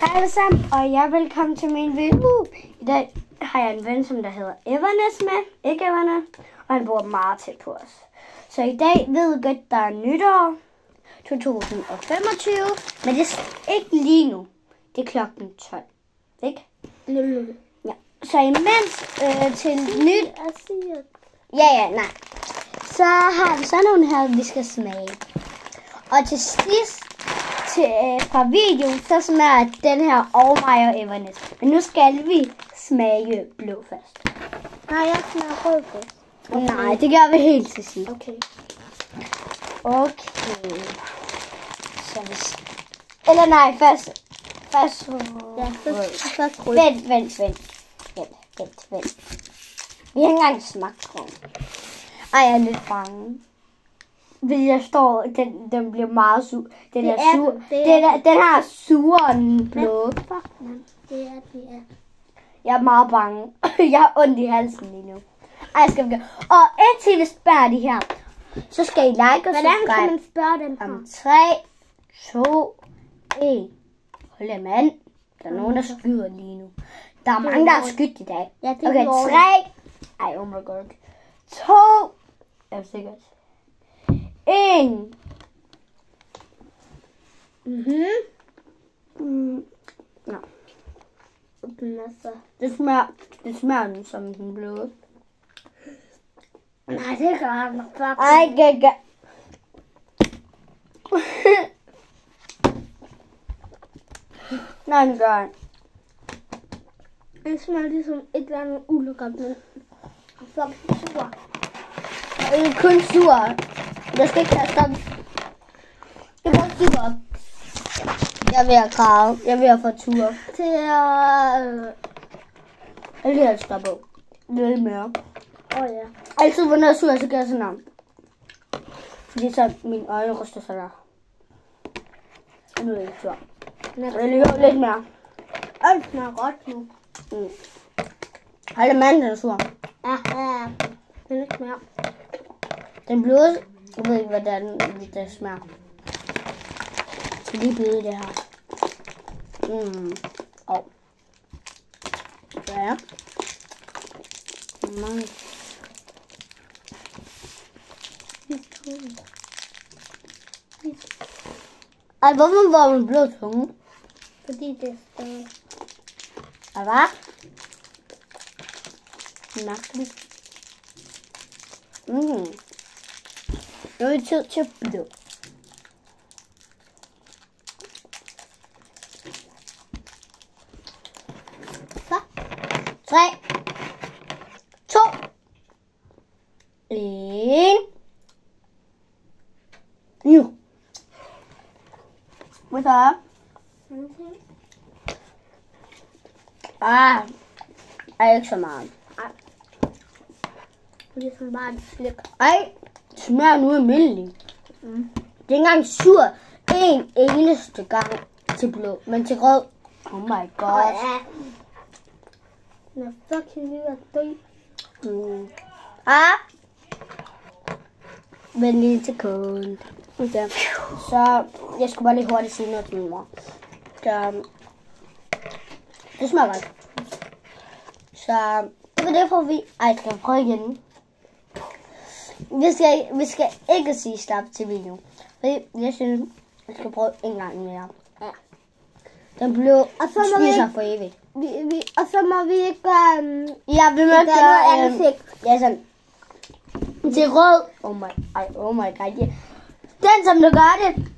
Hej alle sammen, og jeg er velkommen til min video. I dag har jeg en ven, som der hedder Evanes med, ikke Evanes, og han bor meget tæt på os. Så i dag ved vi godt, der er nytår 2025, men det er ikke lige nu. Det er klokken 12, ikke? Ja. Så imens til nyt... nej. Så har vi sådan nogle her, vi skal smage. Og til sidst fra videoen, så smager den her og mig og Evanes. Men nu skal vi smage blå først. Nej, jeg smager rød først. Okay. Nej, det gør vi helt til sidst. Okay. Så eller nej, først ja, først rød. Vent. Vi har ikke engang smagt på den. Ej, jeg er lidt bange. Fordi jeg står, den bliver meget sur. Den har surere end blå. Det er. Jeg er meget bange. Jeg har ondt i halsen lige nu. Ej, skal vi gøre. Og indtil vi spørger de her, så skal I like og subscribe. Hvordan kan man spørge dem her? Om 3, 2, 1. Hold da, mand. Der er nogen, der skyder lige nu. Der er mange, der har skudt i dag. Ja, det er okay, 3. Ej, oh my god. 2. Jeg er sikkert. 1. Nå. Det smager den som den bløde. Nej, det gør han nok. Ej, nej, det gør han. Det smager ligesom et eller andet ulækkert, men fucking sur. Det er kun sur. Jeg skal ikke have stop. Det er kun sur. Jeg er ved at grave. Jeg er ved at få tur. Jeg vil have stoppe på. Lidt mere. Ja. Altid, når jeg er sur, så gør jeg sådan her. Fordi så mine øjne ryster sig der. Nu er jeg ikke sur. Jeg løber lidt mere. Alt smager godt nu. Hold da, manden er sur. Ja. Den ikke smager. Den bløde, jeg ved ikke, hvordan det smager. Det er lige bløde, det her. Ja. Ej, hvorfor var den blå tunge? Fordi det er større. Hvad? Mærkeligt. Nu er det tid til blå. Så. 3, 2, 1. Nu. Hvad så? Ej, ikke så meget. Det er sådan bare en slik. Ej, det smager nu almindeligt. Det er ikke engang sur en eneste gang til blå, men til rød. Oh my god. Den er fucking lige at dø. Vent lige en sekund. Okay. Så jeg skulle bare lige hurtigt sige noget til min mor. Så det smager godt. Så det var det, for vi... Ej, skal jeg prøve igen? Vi skal ikke sige stop til videoen. Fordi jeg synes, vi skal prøve en gang mere. Ja. Den blev spiser for evigt. Og så må vi ikke gøre... Ja, vi må gøre ansigt. Ja, sådan. Til rød. Oh my god. Yeah. Den, som du gør det,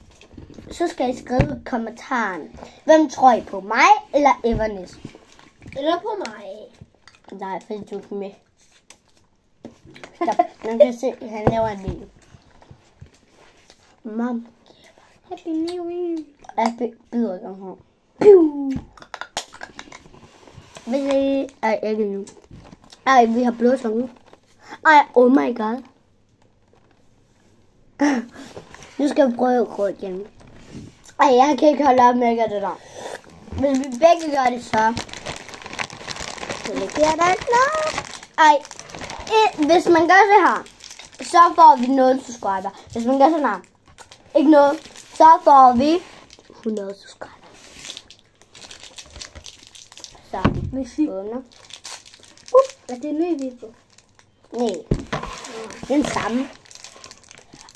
så skal I skrive i kommentaren. Hvem tror I på? Mig eller Evanes? Eller på mig. Nej, fordi du er med. Stop. Man kan se, at han laver en video. Mom. Happy New Year. Jeg byder ikke om her. Ej, ikke nu. Ej, vi har blå tunge. Ej, oh my god. Nu skal vi prøve rød igen. Ej, jeg kan ikke holde op med at gøre det der. Hvis vi begge gør det, så det der. Ej, hvis man gør det her, så får vi 0 subscriber. Hvis man gør sådan her, ikke noget, så får vi 100 subscriber. Så har vi Musik. åbner. Er det en ny video? Nej, det er den samme.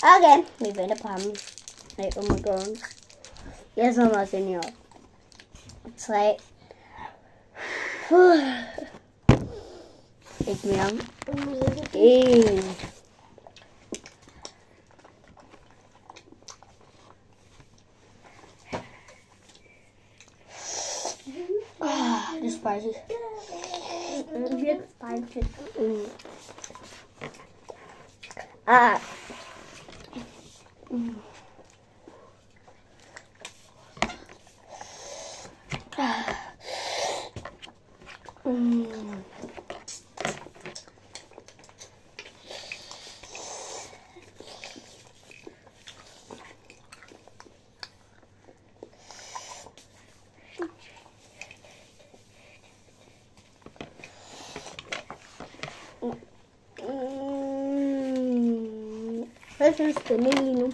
Okay, vi venter på ham. Nej, oh my god. Jeg så meget ind i år. 3. Ikke mere. 1. Det er spicy. Virkelig spicy. Ah. Jeg synes, det er med lige nu.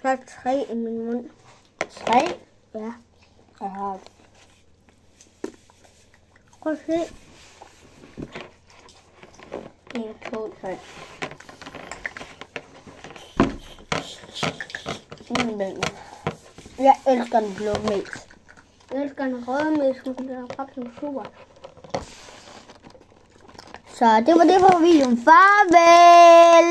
Der er 3 i min mund. 3. Ja. Jeg har Prøv at se. 1, 2, 3. Jeg elsker den blå mix. Jeg elsker den røde mælk, men den er fucking super. Så det var det for videoen. Farvel!